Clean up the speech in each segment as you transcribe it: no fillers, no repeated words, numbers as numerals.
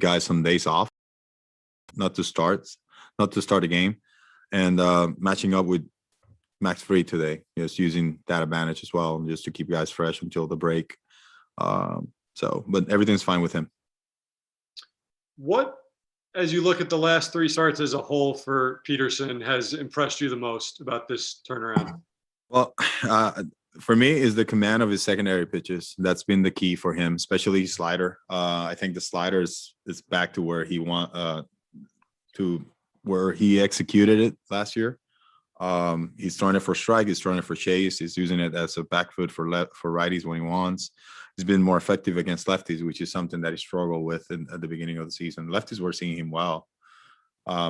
guys some days off, not to start a game, and matching up with Max Fried today, just using that advantage as well, just to keep guys fresh until the break. But everything's fine with him. What, as you look at the last 3 starts as a whole for Peterson, has impressed you the most about this turnaround? Well, for me, is the command of his secondary pitches. That's been the key for him, especially slider. I think the slider is back to where he where he executed it last year. He's throwing it for strike. He's throwing it for chase. He's using it as a back foot for righties when he wants. He's been more effective against lefties, which is something that he struggled with at the beginning of the season. Lefties were seeing him well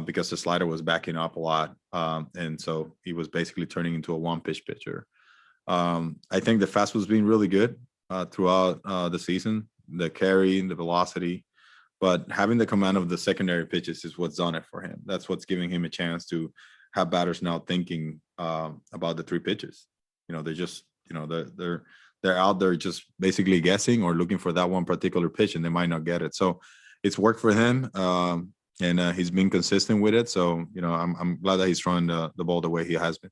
because the slider was backing up a lot. And so he was basically turning into a one-pitch pitcher. I think the fastball's been really good throughout the season, the carry, the velocity. But having the command of the secondary pitches is what's done it for him. That's what's giving him a chance to have batters now thinking about the 3 pitches. They're just, they're out there just basically guessing or looking for that one particular pitch, and they might not get it. So it's worked for him, and he's been consistent with it. So, I'm glad that he's throwing the ball the way he has been.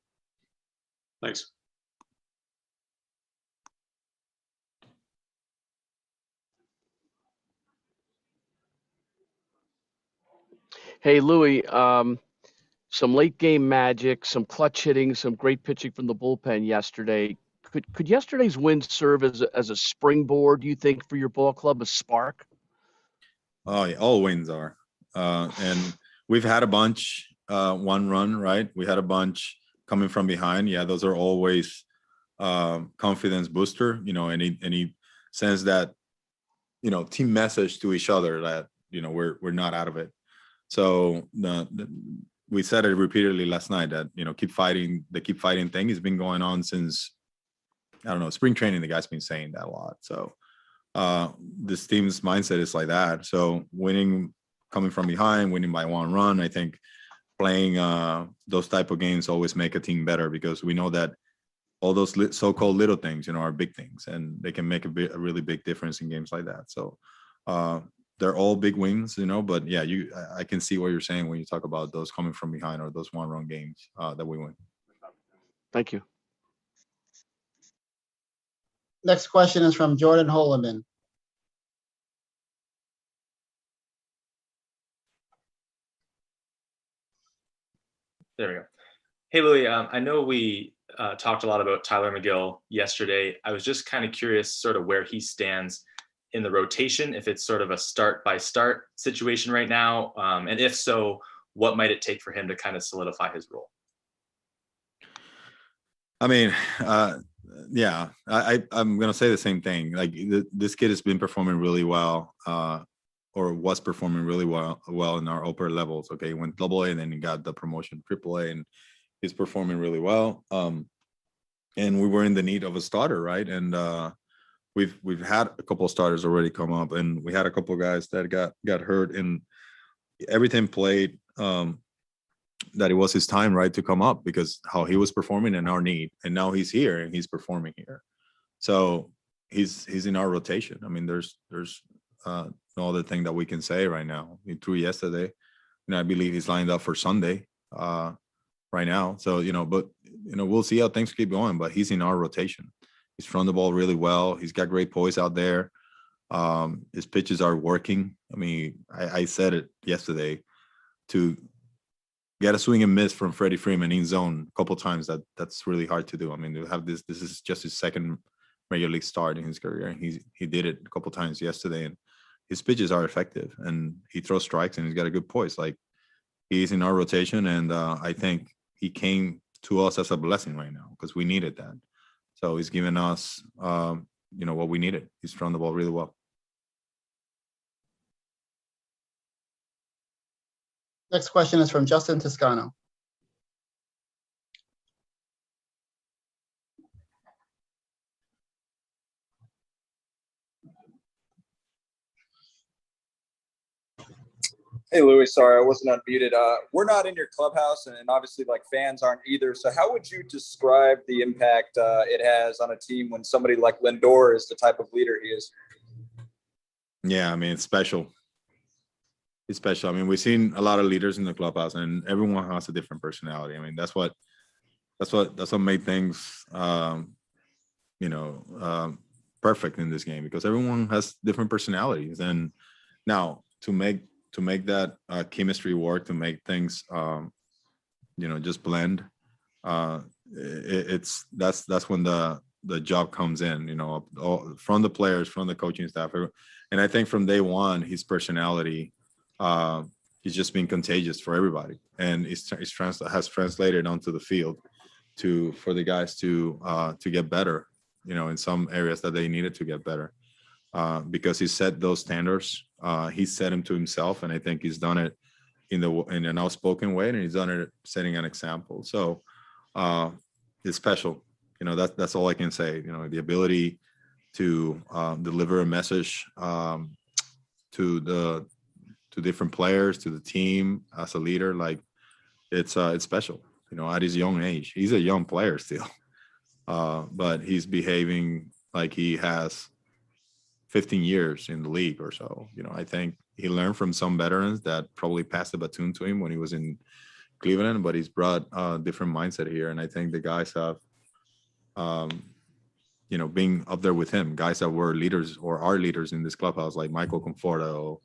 Thanks. Hey, Louis, some late game magic, some clutch hitting, some great pitching from the bullpen yesterday. Could yesterday's win serve as a springboard, do you think, for your ball club, a spark? Oh, yeah, all wins are. And we've had a bunch, one run, right? We had a bunch coming from behind. Yeah, those are always confidence booster, any sense that, team message to each other that, we're not out of it. So we said it repeatedly last night that, keep fighting. The keep fighting thing has been going on since, I don't know, spring training. The guy's been saying that a lot. So this team's mindset is like that. So winning, coming from behind, winning by 1 run, I think playing those type of games always make a team better, because we know that all those so-called little things, are big things, and they can make a really big difference in games like that. So they're all big wins, but yeah, I can see what you're saying when you talk about those coming from behind or those 1-run games that we win. Thank you. Next question is from Jordan Holleman. There we go. Hey, Louis, I know we talked a lot about Tyler Megill yesterday. I was just kind of curious sort of where he stands in the rotation, if it's sort of a start-by-start situation right now. And if so, what might it take for him to kind of solidify his role? I mean, yeah, I'm going to say the same thing. Like this kid has been performing really well, or was performing really well in our upper levels. Okay, he went AA and then he got the promotion AAA, and he's performing really well. And we were in the need of a starter, right? And we've had a couple of starters already come up, and we had a couple of guys that got hurt, and everything played that it was his time, right, to come up, because how he was performing and our need. And now he's here and he's performing here. So he's in our rotation. I mean, there's no other thing that we can say right now. He threw yesterday, and I believe he's lined up for Sunday right now. So, but, we'll see how things keep going, but he's in our rotation. He's thrown the ball really well. He's got great poise out there. His pitches are working. I mean, I said it yesterday, to get a swing and miss from Freddie Freeman in zone a couple of times, that's really hard to do. I mean, to have this is just his second major league start in his career, and he did it a couple of times yesterday, and his pitches are effective, and he throws strikes, and he's got a good poise. Like, he's in our rotation, and I think he came to us as a blessing right now, because we needed that. So he's given us what we needed. He's thrown the ball really well. Next question is from Justin Toscano. Hey, Louis, sorry, I wasn't unmuted. We're not in your clubhouse, and obviously, fans aren't either. So how would you describe the impact it has on a team when somebody like Lindor is the type of leader he is? Yeah, I mean, it's special. he's special. I mean, we've seen a lot of leaders in the clubhouse, and everyone has a different personality. I mean, that's what made things, perfect in this game, because everyone has different personalities. And now to make that chemistry work, to make things, just blend, that's when the job comes in, from the players, from the coaching staff. And I think from day one, his personality, he's just been contagious for everybody, and has translated onto the field for the guys to get better, in some areas that they needed to get better, because he set those standards. He set them to himself, and I think he's done it in an outspoken way, and he's done it setting an example. So it's special. That's all I can say. The ability to deliver a message to different players, to the team as a leader, like it's special. At his young age, he's a young player still, but he's behaving like he has 15 years in the league or so. I think he learned from some veterans that probably passed the baton to him when he was in Cleveland, but he's brought a different mindset here. And I think the guys have, being up there with him, guys that were leaders or are leaders in this clubhouse, like Michael Conforto,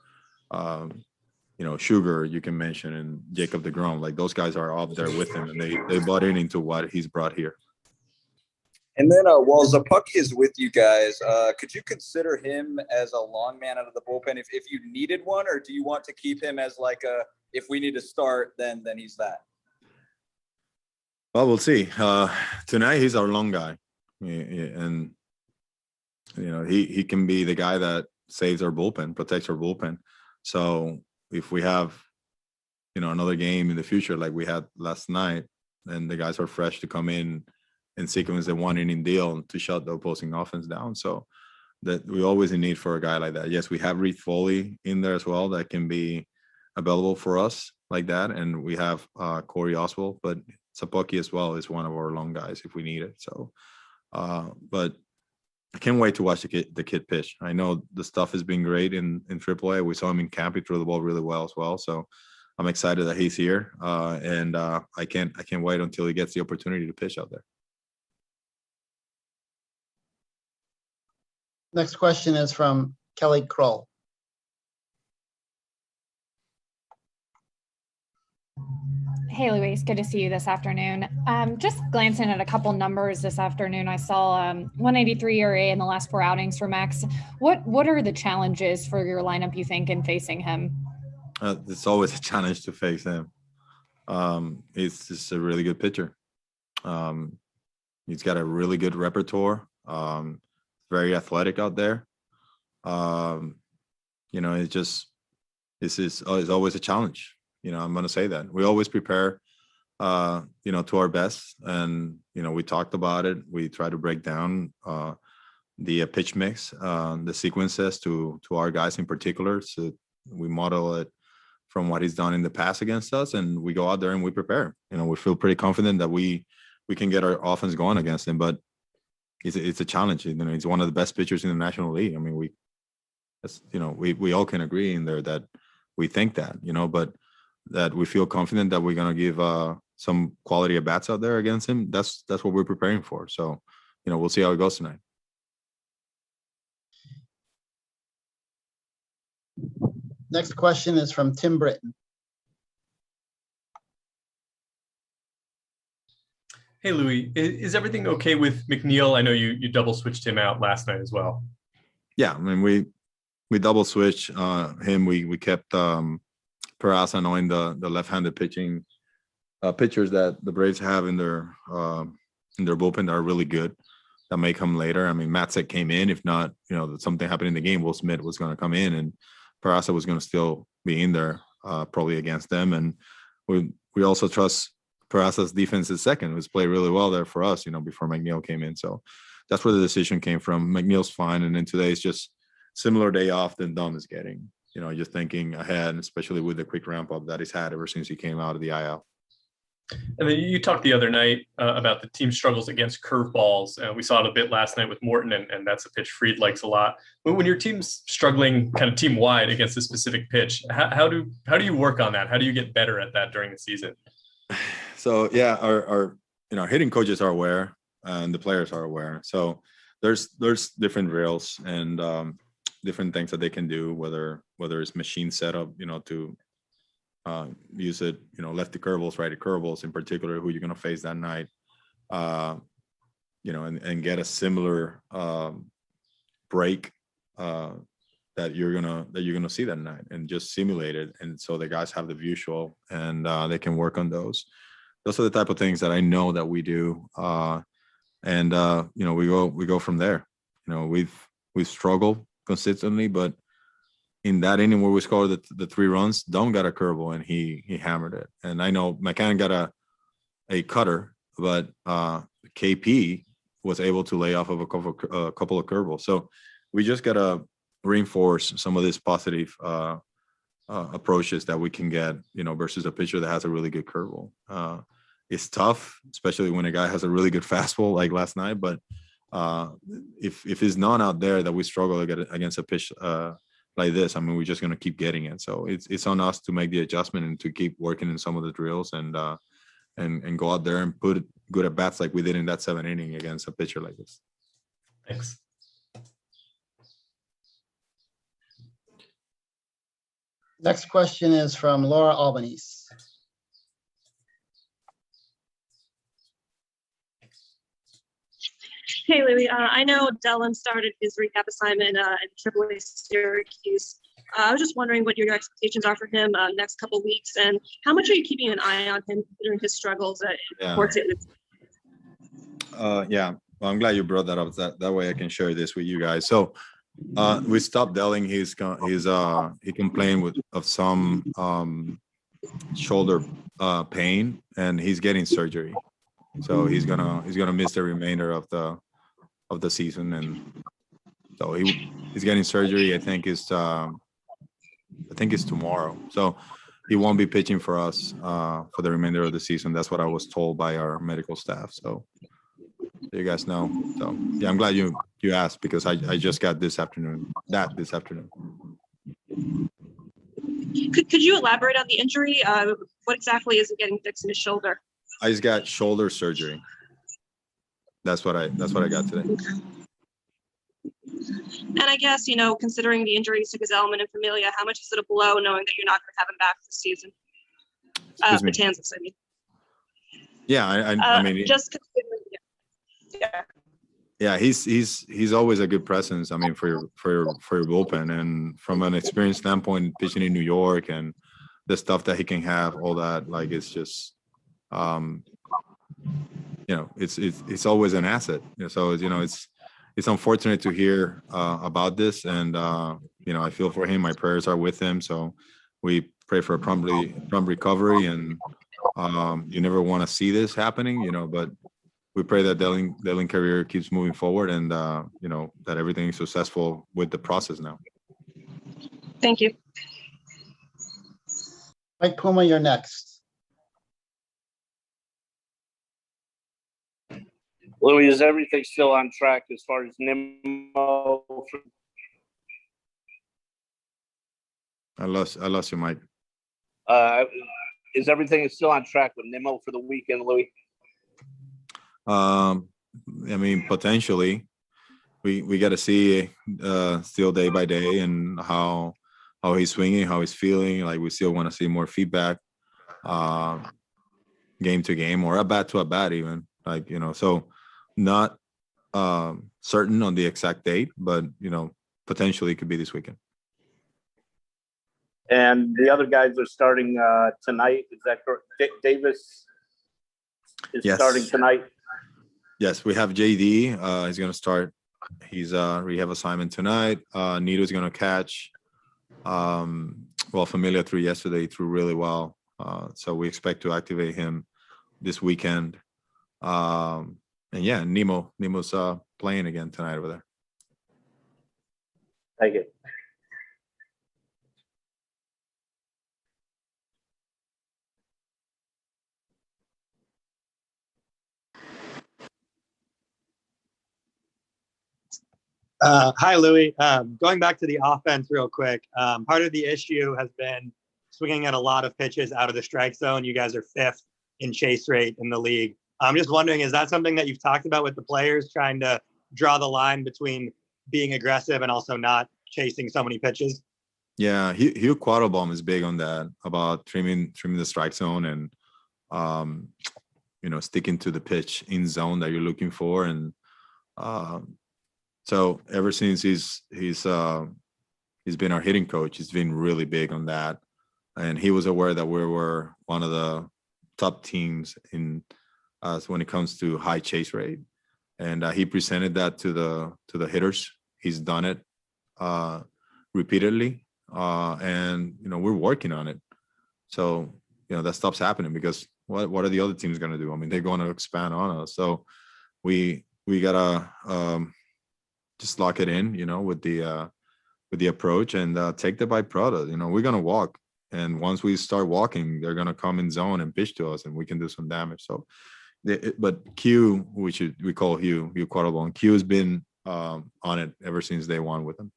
Sugar, you can mention, and Jacob deGrom, like those guys are up there with him, and they bought into what he's brought here. And then while Zapucki is with you guys, could you consider him as a long man out of the bullpen if you needed one, or do you want to keep him as like if we need to start, then he's that? Well, we'll see. Tonight he's our long guy, and he can be the guy that saves our bullpen, protects our bullpen. So if we have, another game in the future like we had last night, then the guys are fresh to come in and sequence the 1 inning deal to shut the opposing offense down. So that we always in need for a guy like that. Yes, we have Reed Foley in there as well that can be available for us like that, and we have Corey Oswald, but Zapucki as well is one of our long guys if we need it. So, but I can't wait to watch the kid pitch. I know the stuff has been great in AAA. We saw him in camp; he threw the ball really well as well. So I'm excited that he's here, and I can't wait until he gets the opportunity to pitch out there. Next question is from Kelly Kroll. Hey, Luis, good to see you this afternoon. Just glancing at a couple numbers this afternoon, I saw 183 ERA in the last 4 outings for Max. What are the challenges for your lineup, you think, in facing him? It's always a challenge to face him. He's just a really good pitcher. He's got a really good repertoire. Very athletic out there. It's always a challenge. I'm going to say that. We always prepare, to our best. And, we talked about it. We try to break down the pitch mix, the sequences to our guys in particular. So we model it from what he's done in the past against us. And we go out there and we prepare. We feel pretty confident that we can get our offense going against him. But it's a challenge. He's one of the best pitchers in the National League. I mean, we all can agree in there that we think that, but that we feel confident that we're going to give some quality at bats out there against him. That's what we're preparing for. So, we'll see how it goes tonight. Next question is from Tim Britton. Hey, Louis, is everything okay with McNeil? I know you double switched him out last night as well. Yeah, I mean, we double switched him. We kept Peraza, knowing the left-handed pitchers that the Braves have in their bullpen that are really good, that may come later. I mean, Matzek came in. If not, something happened in the game, Will Smith was going to come in, and Peraza was going to still be in there, probably against them. And we also trust Peraza's defense is second. It was played really well there for us, before McNeil came in. So that's where the decision came from. McNeil's fine, and then today is just similar day off than Dom is getting. Just thinking ahead, especially with the quick ramp up that he's had ever since he came out of the IL. And then you talked the other night about the team struggles against curveballs. We saw it a bit last night with Morton, and that's a pitch Fried likes a lot. But when your team's struggling kind of team wide against a specific pitch, how do you work on that? How do you get better at that during the season? So yeah, our hitting coaches are aware, and the players are aware. So there's different drills and different things that they can do, whether it's machine setup, to use it, lefty curveballs, righty curveballs, in particular, who you're going to face that night, and get a similar break that you're gonna see that night, and just simulate it, and so the guys have the visual, and they can work on those. Those are the type of things that I know that we do, and we go from there. We've struggled consistently, but in that inning where we scored the 3 runs, Dom got a curveball and he hammered it. And I know McCann got a cutter, but KP was able to lay off of a couple of curveballs. So we just gotta reinforce some of these positive approaches that we can get, versus a pitcher that has a really good curveball. It's tough, especially when a guy has a really good fastball like last night. But if it's none out there that we struggle against a pitch like this, I mean, we're just going to keep getting it. So it's on us to make the adjustment and to keep working in some of the drills, and go out there and put good at bats like we did in that 7th inning against a pitcher like this. Thanks. Next question is from Laura Albanese. Hey, Louie. I know Dylan started his recap assignment in AAA Syracuse. I was just wondering what your expectations are for him next couple weeks, and how much are you keeping an eye on him during his struggles at Port St. Lucie? Yeah. Well, I'm glad you brought that up. That way I can share this with you guys. So we stopped Delling. He complained of some shoulder pain, and he's getting surgery. So he's gonna miss the remainder of the season, and so he's getting surgery. I think it's tomorrow. So he won't be pitching for us for the remainder of the season. That's what I was told by our medical staff. So you guys know. So yeah, I'm glad you asked, because I just got this afternoon. Could you elaborate on the injury? What exactly is it getting fixed in his shoulder? I just got shoulder surgery. That's what I got today. And I guess, considering the injuries to Gazelman and Familia, how much is it a blow knowing that you're not going to have him back this season? Matanzas, I mean. Yeah, I mean, just considering, yeah. Yeah, he's always a good presence. I mean, for your bullpen, and from an experience standpoint, pitching in New York and the stuff that he can have, all that, like, it's just, it's always an asset. So it's unfortunate to hear about this, and I feel for him. My prayers are with him. So we pray for a prompt recovery, and you never want to see this happening, but we pray that Delling career keeps moving forward, and that everything is successful with the process now. Thank you. Mike Puma, you're next. Louis, is everything still on track as far as Nimmo? I lost you, Mike. Is everything still on track with Nimmo for the weekend, Louis? I mean, potentially, we got to see still day by day, and how he's swinging, how he's feeling. Like, we still want to see more feedback, game to game, or at bat to at bat, even. Like, so not certain on the exact date, but potentially it could be this weekend. And the other guys are starting tonight. Is that correct? Davis is starting tonight. Yes, we have JD. He's going to start his rehab assignment tonight. Nito's going to catch. Familia threw yesterday. He threw really well. So we expect to activate him this weekend. And yeah, Nemo's playing again tonight over there. Thank you. Hi, Louis. Going back to the offense real quick. Part of the issue has been swinging at a lot of pitches out of the strike zone. You guys are 5th in chase rate in the league. I'm just wondering, is that something that you've talked about with the players, trying to draw the line between being aggressive and also not chasing so many pitches? Yeah, Hugh Quattlebaum is big on that, about trimming the strike zone and sticking to the pitch in zone that you're looking for. And so ever since he's been our hitting coach, he's been really big on that. And he was aware that we were one of the top teams in when it comes to high chase rate, and he presented that to the hitters. He's done it repeatedly, and we're working on it. So that stops happening, because what are the other teams going to do? I mean, they're going to expand on us. So we gotta just lock it in, with the approach, and take the byproduct. We're gonna walk, and once we start walking, they're gonna come in zone and pitch to us, and we can do some damage. So, but Q, which we call Hugh Quattlebaum, Q has been on it ever since day one with him.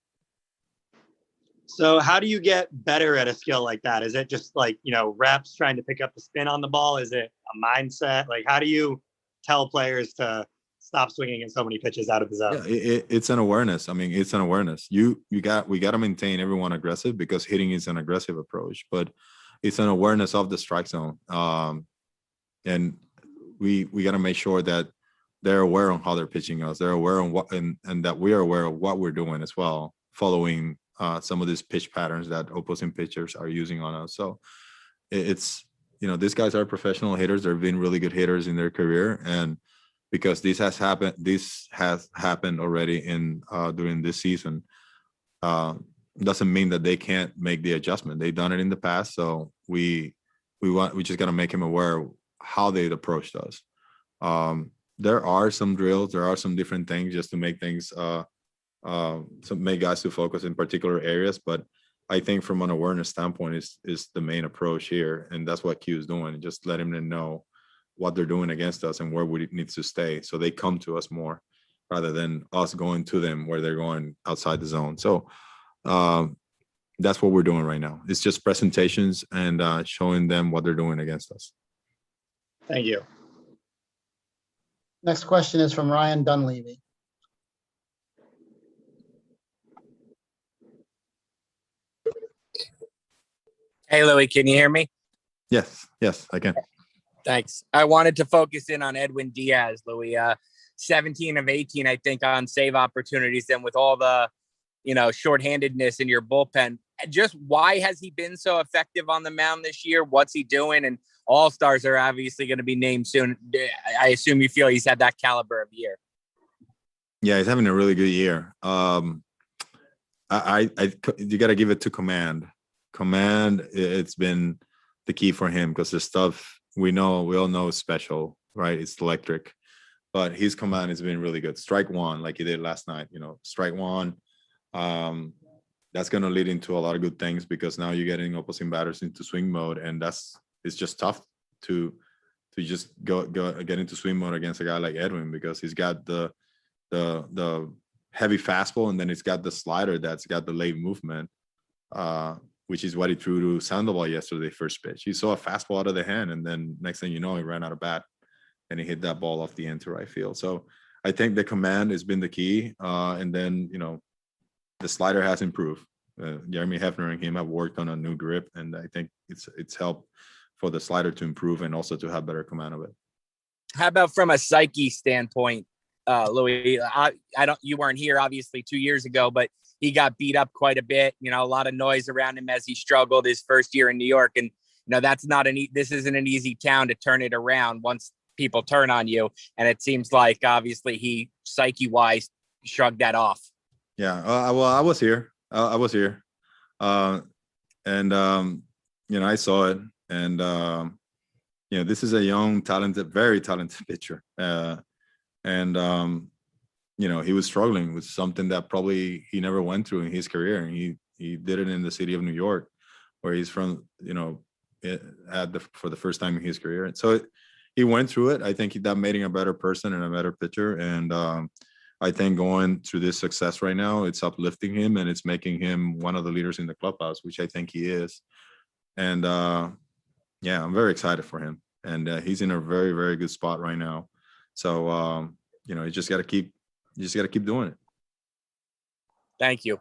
So how do you get better at a skill like that? Is it just like, reps, trying to pick up the spin on the ball? Is it a mindset? Like, how do you tell players to stop swinging in so many pitches out of the zone? Yeah, it's an awareness. I mean, it's an awareness. We got to maintain everyone aggressive, because hitting is an aggressive approach, but it's an awareness of the strike zone. And we got to make sure that they're aware on how they're pitching us. They're aware on what, and that we are aware of what we're doing as well, following some of these pitch patterns that opposing pitchers are using on us. So it's, these guys are professional hitters. They've been really good hitters in their career. And because this has happened already in during this season, doesn't mean that they can't make the adjustment. They've done it in the past. So we just got to make him aware of how they approached us. There are some drills, there are some different things just to make things make guys to focus in particular areas, but I think from an awareness standpoint is the main approach here, and that's what Q is doing. Just let him know what they're doing against us and where we need to stay, so they come to us more rather than us going to them where they're going outside the zone. So that's what we're doing right now. It's just presentations and showing them what they're doing against us. Thank you. Next question is from Ryan Dunleavy. Hey, Louis, can you hear me? Yes, I can. Thanks. I wanted to focus in on Edwin Diaz, Louis. 17 of 18, I think, on save opportunities. And with all the, shorthandedness in your bullpen, just why has he been so effective on the mound this year? What's he doing? And all-stars are obviously going to be named soon. I assume you feel he's had that caliber of year. Yeah, he's having a really good year. You got to give it to command. Command, it's been the key for him, because the stuff we all know is special, right? It's electric, but his command has been really good. Strike one, like he did last night, strike one. That's going to lead into a lot of good things, because now you're getting opposing batters into swing mode, and it's just tough to just go get into swing mode against a guy like Edwin, because he's got the heavy fastball, and then he's got the slider that's got the late movement, which is what he threw to Sandoval yesterday, first pitch. He saw a fastball out of the hand, and then next thing you know, he ran out of bat, and he hit that ball off the end to right field. So I think the command has been the key. And then, the slider has improved. Jeremy Hefner and him have worked on a new grip, and I think it's helped for the slider to improve and also to have better command of it. How about from a psyche standpoint, Louis? You weren't here obviously 2 years ago, but he got beat up quite a bit. A lot of noise around him as he struggled his first year in New York, and this isn't an easy town to turn it around once people turn on you. And it seems like obviously he psyche-wise shrugged that off. Yeah, well, I was here. I was here, and I saw it, and this is a young, talented, very talented pitcher, and he was struggling with something that probably he never went through in his career, and he did it in the city of New York, where he's from, for the first time in his career, and so he went through it. I think that made him a better person and a better pitcher, and I think going through this success right now, it's uplifting him and it's making him one of the leaders in the clubhouse, which I think he is. And yeah, I'm very excited for him. And he's in a very, very good spot right now. So, you just got to keep doing it. Thank you.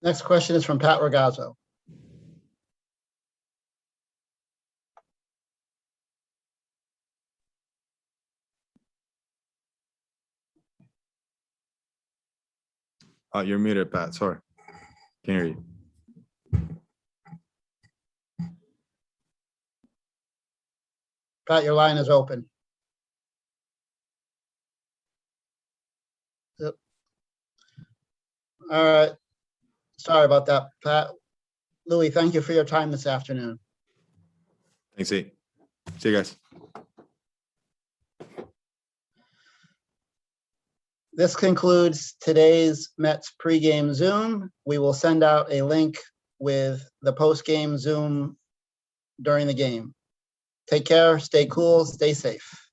Next question is from Pat Ragazzo. You're muted, Pat. Sorry. Can't hear you. Pat, your line is open. Yep. All right. Sorry about that, Pat. Louis, thank you for your time this afternoon. Thanks, E. See you guys. This concludes today's Mets pregame Zoom. We will send out a link with the postgame Zoom during the game. Take care, stay cool, stay safe.